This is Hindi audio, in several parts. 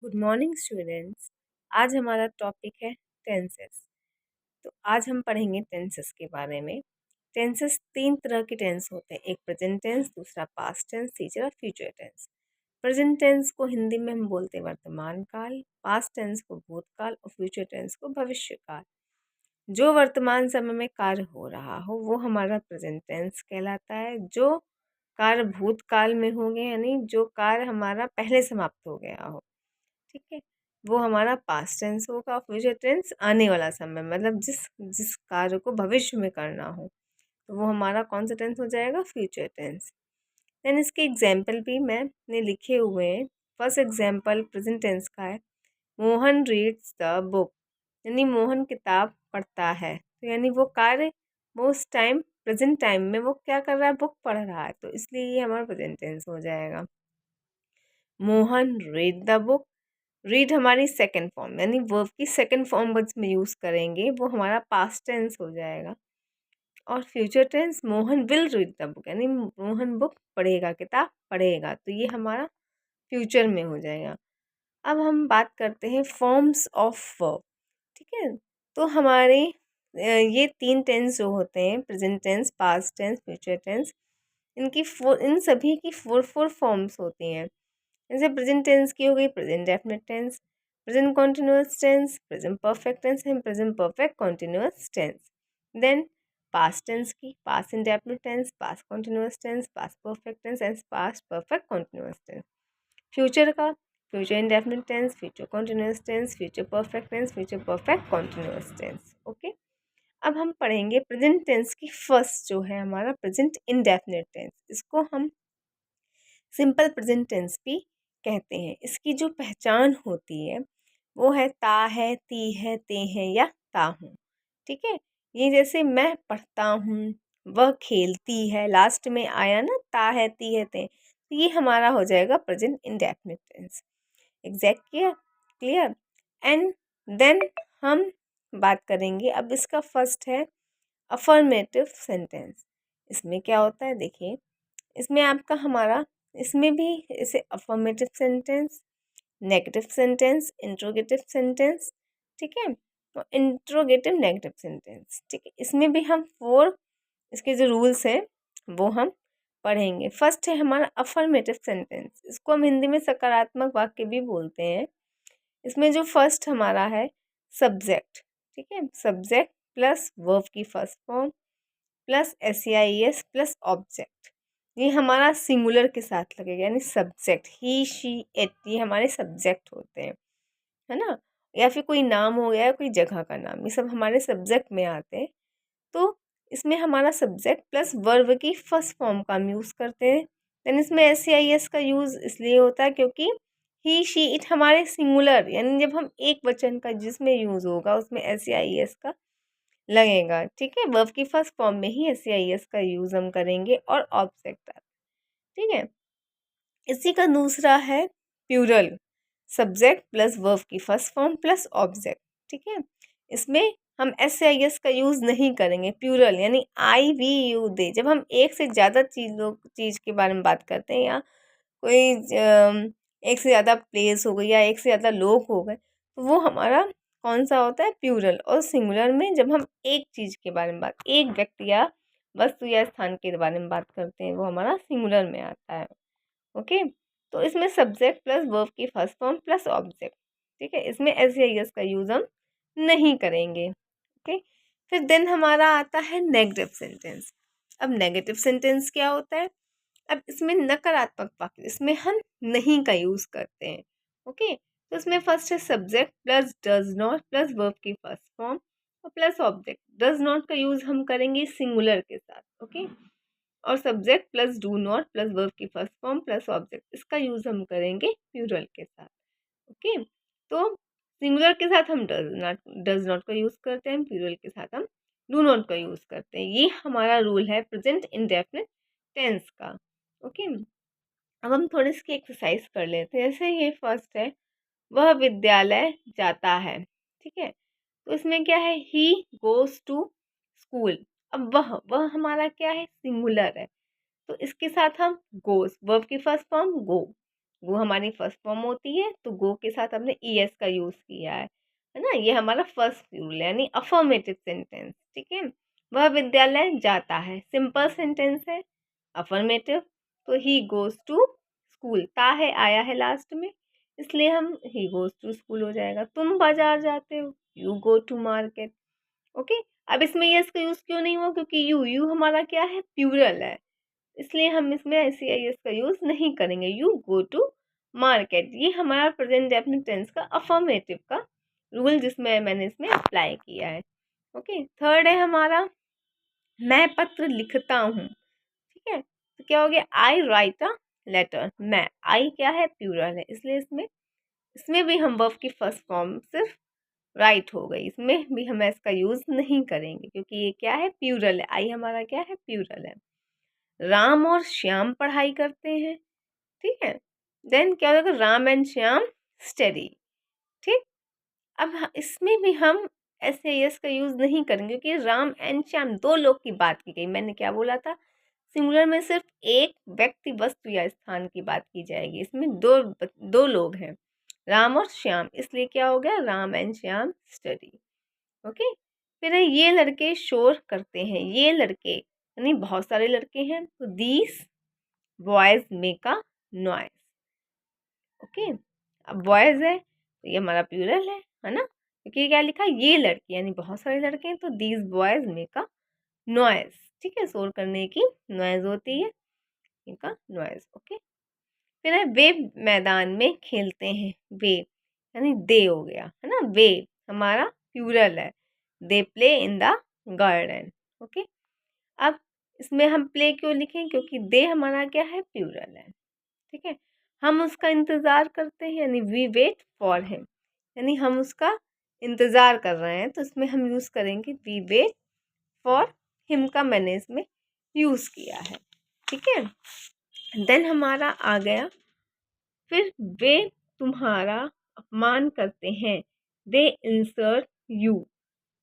Good morning students. आज हमारा टॉपिक है टेंसेस। तो आज हम पढ़ेंगे टेंसेस के बारे में। टेंसेस तीन तरह के टेंस होते हैं, एक प्रेजेंट टेंस, दूसरा पास्ट टेंस, तीसरा फ्यूचर टेंस। प्रेजेंट टेंस को हिंदी में हम बोलते हैं वर्तमान काल, पास्ट टेंस को भूतकाल और फ्यूचर टेंस को भविष्य काल। जो वर्तमान समय में कार्य हो रहा हो वो हमारा प्रेजेंट टेंस कहलाता है। जो कार्य भूतकाल में हो गए यानी जो कार्य हमारा पहले समाप्त हो गया हो, ठीक है, वो हमारा पास्ट टेंस होगा। फ्यूचर टेंस आने वाला समय, मतलब जिस जिस कार्य को भविष्य में करना हो तो वो हमारा कौन सा टेंस हो जाएगा, फ्यूचर टेंस। देन इसके एग्जाम्पल भी मैंने लिखे हुए हैं। फर्स्ट एग्जाम्पल प्रेजेंट टेंस का है, मोहन रीड्स द बुक, यानी मोहन किताब पढ़ता है। तो यानी वो कार्य वो उस टाइम प्रेजेंट टाइम में वो क्या कर रहा है, बुक पढ़ रहा है, तो इसलिए ये हमारा प्रेजेंट टेंस हो जाएगा। Mohan read the book, read हमारी सेकंड फॉर्म यानी वर्ब की सेकंड फॉर्म वर्ड्स में यूज़ करेंगे, वो हमारा पास्ट टेंस हो जाएगा। और future tense Mohan will read the book, यानी मोहन बुक पढ़ेगा, किताब पढ़ेगा, तो ये हमारा फ्यूचर में हो जाएगा। अब हम बात करते हैं फॉर्म्स ऑफ वर्ब, ठीक है। तो हमारे ये तीन टेंस जो होते हैं, present tense, past tense, future tense, इन सभी की फोर फोर फॉर्म्स होती हैं। जैसे प्रेजेंट टेंस की हो गई present definite tense, present continuous tense, present perfect tense and present perfect continuous tense. Then past tense की past indefinite tense, past continuous tense, past perfect tense and past perfect continuous tense. Future का future indefinite tense, future continuous tense, future perfect tense, future perfect continuous tense. Okay, अब हम पढ़ेंगे प्रेजेंट टेंस की फर्स्ट जो है हमारा प्रेजेंट इंडेफिनिट टेंस। इसको हम सिंपल प्रेजेंट टेंस भी कहते हैं। इसकी जो पहचान होती है वो है ता है, ती है, ते है या ता हूँ, ठीक है। ये जैसे मैं पढ़ता हूँ, वह खेलती है, लास्ट में आया ना ता है, ती है, ते, तो ये हमारा हो जाएगा present indefinite tense. Exact clear clear. And then हम बात करेंगे, अब इसका फर्स्ट है अफर्मेटिव सेंटेंस। इसमें क्या होता है देखिए, इसमें आपका हमारा इसमें भी इसे affirmative sentence, negative sentence, interrogative sentence, ठीक है, और इंट्रोगेटिव नेगेटिव सेंटेंस, ठीक है। इसमें भी हम फोर इसके जो रूल्स हैं वो हम पढ़ेंगे। फर्स्ट है हमारा अफर्मेटिव सेंटेंस, इसको हम हिंदी में सकारात्मक वाक्य भी बोलते हैं। इसमें जो फर्स्ट हमारा है सब्जेक्ट, ठीक है, सब्जेक्ट प्लस वर्ब की first form plus SEIS plus object, ये हमारा सिंगुलर के साथ लगेगा, यानी सब्जेक्ट, ही शी इट, ये हमारे सब्जेक्ट होते हैं, है ना। या फिर कोई नाम हो गया, कोई जगह का नाम, ये सब हमारे सब्जेक्ट में आते हैं। तो इसमें हमारा सब्जेक्ट प्लस वर्ब की फर्स्ट फॉर्म का हम यूज़ करते हैं। देन इसमें SEIS का यूज़ इसलिए होता है क्योंकि ही शी इट हमारे सिंगुलर, यानी जब हम एक वचन का जिसमें यूज़ होगा उसमें SEIS का लगेगा, ठीक है। वर्ब की फर्स्ट फॉर्म में ही SEIS का यूज़ हम करेंगे और ऑब्जेक्ट, ठीक है। इसी का दूसरा है प्लूरल, सब्जेक्ट प्लस वर्ब की फर्स्ट फॉर्म प्लस ऑब्जेक्ट, ठीक है। इसमें हम SEIS का यूज़ नहीं करेंगे। प्लूरल यानी आई वी यू दे, जब हम एक से ज़्यादा चीज़ के बारे में बात करते हैं, या कोई एक से ज़्यादा प्लेस हो गई या एक से ज़्यादा लोग हो गए, तो वो हमारा कौन सा होता है, प्लूरल। और सिंगुलर में जब हम एक चीज़ के बारे में एक व्यक्ति या वस्तु या स्थान के बारे में बात करते हैं, वो हमारा सिंगुलर में आता है। ओके, तो इसमें सब्जेक्ट प्लस वर्ब की फर्स्ट फॉर्म प्लस ऑब्जेक्ट, ठीक है। इसमें SEIS का यूज़ हम नहीं करेंगे। ओके, फिर देन हमारा आता है नेगेटिव सेंटेंस। अब नेगेटिव सेंटेंस क्या होता है, अब इसमें नकारात्मक वाक्य, इसमें हम नहीं का यूज़ करते हैं। ओके, तो इसमें फर्स्ट है subject plus does not plus verb की फर्स्ट फॉर्म और प्लस ऑब्जेक्ट। डज नॉट का यूज़ हम करेंगे सिंगुलर के साथ, ओके, और subject plus do not plus verb की फर्स्ट फॉर्म प्लस ऑब्जेक्ट, इसका यूज़ हम करेंगे प्लूरल के साथ। ओके, तो सिंगुलर के साथ हम डज नॉट का यूज़ करते हैं, प्लूरल के साथ हम डू नॉट का यूज़ करते हैं। ये हमारा रूल है प्रेजेंट इंडेफिनिट टेंस का। ओके, अब हम थोड़ी इसकी एक्सरसाइज कर लेते हैं। जैसे ये फर्स्ट है, वह विद्यालय जाता है, ठीक है, तो इसमें क्या है, ही गोज टू स्कूल। अब वह हमारा क्या है, सिंगुलर है, तो इसके साथ हम गोज, वर्ब की फर्स्ट फॉर्म गो, गो हमारी फर्स्ट फॉर्म होती है, तो गो के साथ हमने ईएस का यूज किया है ना। ये हमारा फर्स्ट रूल है, यानी अफर्मेटिव सेंटेंस। ठीक है, वह विद्यालय जाता है, सिंपल सेंटेंस है, अफर्मेटिव। तो ही गोज टू स्कूल, ता है आया है लास्ट में, इसलिए हम ही गोज टू स्कूल हो जाएगा। तुम बाजार जाते हो, you go to market. Okay, अब इसमें यस का यूज क्यों नहीं हुआ, क्योंकि यू हमारा क्या है, प्लूरल है, इसलिए हम इसमें एस का यूज नहीं करेंगे। यू गो टू मार्केट, ये हमारा प्रेजेंट डेफिनिट टेंस का अफर्मेटिव का रूल, जिसमें मैंने इसमें अप्लाई किया है। ओके, थर्ड है हमारा मैं पत्र लिखता हूँ। ठीक है, तो क्या हो गया, आई राइट अ लेटर। मैं, आई क्या है, प्लूरल है, इसलिए इसमें इसमें भी हम वर्ब की फर्स्ट फॉर्म सिर्फ राइट हो गई, इसमें भी हम इसका यूज नहीं करेंगे क्योंकि ये क्या है, प्लूरल है। आई हमारा क्या है, प्लूरल है। राम और श्याम पढ़ाई करते हैं। ठीक है, देन क्या होगा, राम एंड श्याम स्टडी। ठीक, अब इसमें भी हम ऐसे यस का यूज नहीं करेंगे क्योंकि राम एंड श्याम दो लोग की बात की गई। मैंने क्या बोला था, सिंगुलर में सिर्फ एक व्यक्ति, वस्तु या स्थान की बात की जाएगी। इसमें दो लोग हैं, राम और श्याम, इसलिए क्या हो गया, Ram and Shyam study. Okay, फिर है ये लड़के शोर करते हैं। ये लड़के यानी बहुत सारे लड़के हैं, तो these boys make a noise. Okay, अब बॉयज है तो ये हमारा प्लूरल है ना, क्योंकि क्या लिखा, ये लड़के यानी बहुत सारे लड़के हैं, तो these boys make a noise. ठीक है, शोर करने की नॉइज होती है, इनका नॉइज। ओके, फिर है वे मैदान में खेलते हैं। वे यानी दे हो गया है ना, वे हमारा प्लूरल है, they play in the garden. Okay, अब इसमें हम प्ले क्यों लिखें, क्योंकि दे हमारा क्या है, प्लूरल है। ठीक है, हम उसका इंतज़ार करते हैं, यानी वी वेट फॉर हिम, यानी हम उसका इंतज़ार कर रहे हैं, तो इसमें हम यूज़ करेंगे वी वेट फॉर हिम का मैंने इसमें यूज़ किया है। ठीक है, देन हमारा आ गया, फिर वे तुम्हारा अपमान करते हैं, दे इंसर्ट यू।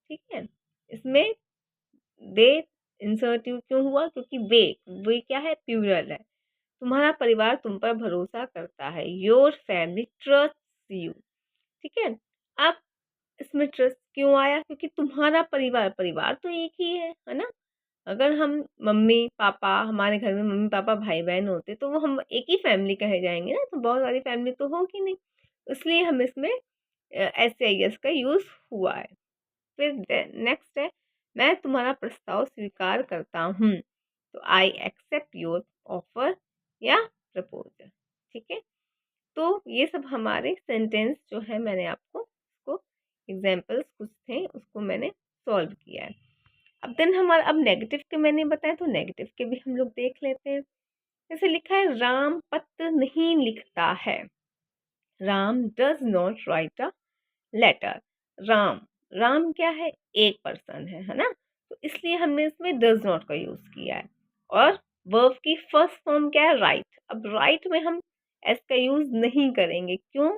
ठीक है, इसमें दे इंसर्ट यू क्यों हुआ, क्योंकि वे क्या है, प्लूरल है। तुम्हारा परिवार तुम पर भरोसा करता है, योर फैमिली ट्रस्ट यू। ठीक है, अब इसमें ट्रस्ट क्यों आया, क्योंकि तुम्हारा परिवार, परिवार तो एक ही है ना। अगर हम मम्मी पापा, हमारे घर में मम्मी पापा भाई बहन होते तो वो हम एक ही फैमिली कहे जाएंगे ना, तो बहुत सारी फैमिली तो होगी नहीं, इसलिए हम इसमें एस आई एस का यूज हुआ है। फिर नेक्स्ट है, मैं तुम्हारा प्रस्ताव स्वीकार करता हूँ, तो आई एक्सेप्ट योर ऑफर या प्रपोजल। ठीक है, तो ये सब हमारे सेंटेंस जो है, मैंने आपको उसको एग्जाम्पल्स कुछ थे उसको मैंने सॉल्व किया है। अब देन हमारा, अब नेगेटिव के मैंने बताया, तो नेगेटिव के भी हम लोग देख लेते हैं। जैसे लिखा है, राम पत्र नहीं लिखता है, Ram does not write a letter. Ram, Ram क्या है, एक पर्सन है ना, तो इसलिए हमने इसमें डज नॉट का यूज किया है। और वर्ब की फर्स्ट फॉर्म क्या है, राइट। अब राइट में हम एस का यूज नहीं करेंगे, क्यों,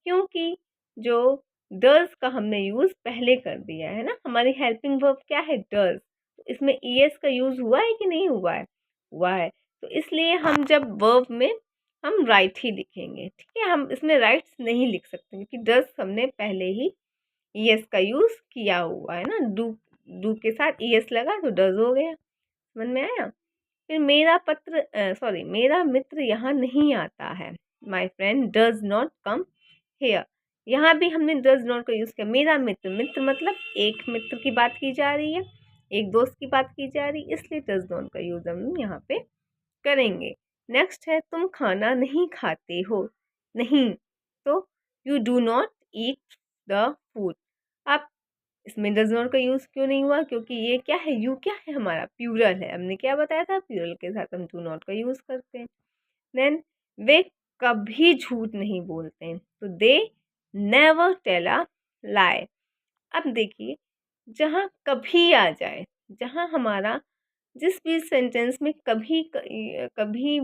क्योंकि जो डज का हमने यूज पहले कर दिया है ना, हमारी हेल्पिंग वर्ब क्या है, डज, तो इसमें ईएस का यूज हुआ है कि नहीं हुआ है, हुआ है, तो इसलिए हम जब वर्ब में हम राइट ही लिखेंगे। ठीक है, हम इसमें राइट्स नहीं लिख सकते क्योंकि डज हमने पहले ही ईएस का यूज किया हुआ है ना, डू के साथ ईएस लगा तो डज हो गया, समझ में आया। फिर मेरा मित्र यहाँ नहीं आता है, my friend does not come here. यहाँ भी हमने डज नॉट का यूज किया, मेरा मित्र, मित्र मतलब एक मित्र की बात की जा रही है, एक दोस्त की बात की जा रही है, इसलिए डज नॉट का यूज हम यहाँ पे करेंगे। नेक्स्ट है, तुम खाना नहीं खाते हो, नहीं, तो you do not eat the food. अब इसमें डज नॉट का यूज क्यों नहीं हुआ, क्योंकि ये क्या है, यू क्या है, हमारा प्लूरल है, हमने क्या बताया था, प्लूरल के साथ हम डू नॉट का यूज करते हैं। देन वे कभी झूठ नहीं बोलते हैं, तो दे नेवर टेल अ लाई। अब देखिए, जहाँ कभी आ जाए, जहाँ हमारा जिस भी सेंटेंस में कभी कभी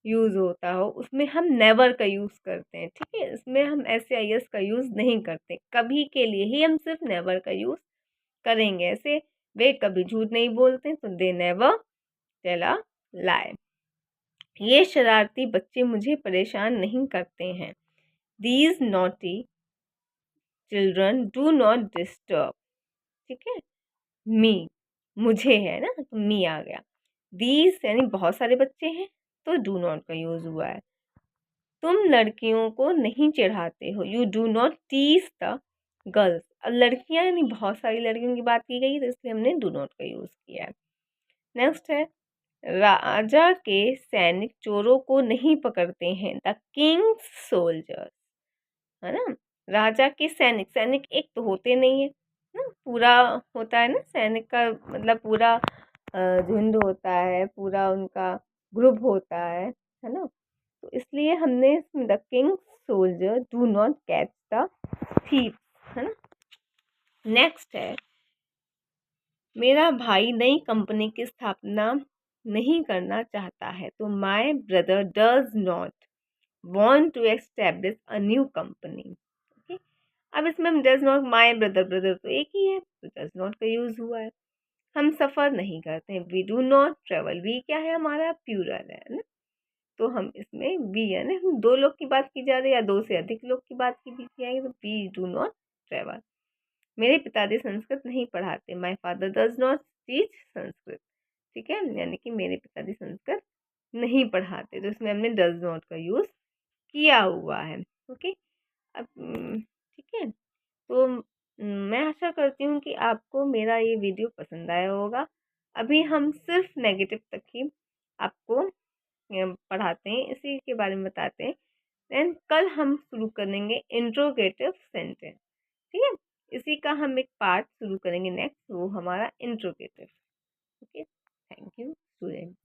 यूज होता हो, उसमें हम नेवर का यूज करते हैं। ठीक है, इसमें हम ऐसे आई एस का यूज नहीं करते, कभी के लिए ही हम सिर्फ नेवर का यूज करेंगे। ऐसे वे कभी झूठ नहीं बोलते, तो दे नेवर टेल अ लाई। ये शरारती बच्चे मुझे परेशान नहीं करते हैं। These naughty children do not disturb। ठीक है, मी, मुझे है ना, तो मी आ गया। These यानी बहुत सारे बच्चे हैं, तो डू नॉट का यूज हुआ है। तुम लड़कियों को नहीं चिढ़ाते हो, you do not tease the girls. अब लड़कियां यानी बहुत सारी लड़कियों की बात की गई, तो इसलिए हमने डू नॉट का यूज किया है। नेक्स्ट है, राजा के सैनिक चोरों को नहीं पकड़ते हैं, द किंग्स सोल्जर्स, है ना। राजा के सैनिक, सैनिक एक तो होते नहीं है ना, पूरा होता है ना सैनिक का, मतलब पूरा झुंड होता है, पूरा उनका ग्रुप होता है ना। तो इसलिए हमने the Kings soldier do not catch the thief, है ना। नेक्स्ट है, मेरा भाई नई कंपनी की स्थापना नहीं करना चाहता है, तो my brother does not want to establish a new company. Okay, अब इसमें हम does not, my brother, brother तो एक ही है, तो डज नॉट का यूज हुआ है। हम सफ़र नहीं करते हैं, we do not travel, we क्या है हमारा, प्लूरल है ना। तो हम इसमें वी यानी हम दो लोग की बात की जा रही है या दो से अधिक लोग की बात की जाएगी, तो वी डू नॉट ट्रेवल। मेरे पिताजी संस्कृत नहीं पढ़ाते, my father does not teach Sanskrit. ठीक है, यानी कि मेरे पिताजी संस्कृत नहीं पढ़ाते, तो इसमें हमने डज नॉट का यूज़ किया हुआ है। ओके, अब ठीक है, तो मैं आशा करती हूँ कि आपको मेरा ये वीडियो पसंद आया होगा। अभी हम सिर्फ नेगेटिव तक ही आपको पढ़ाते हैं, इसी के बारे में बताते हैं। देन कल हम शुरू करेंगे इंट्रोगेटिव सेंटेंस। ठीक है, इसी का हम एक पार्ट शुरू करेंगे नेक्स्ट, वो हमारा interrogative. Okay, thank you student.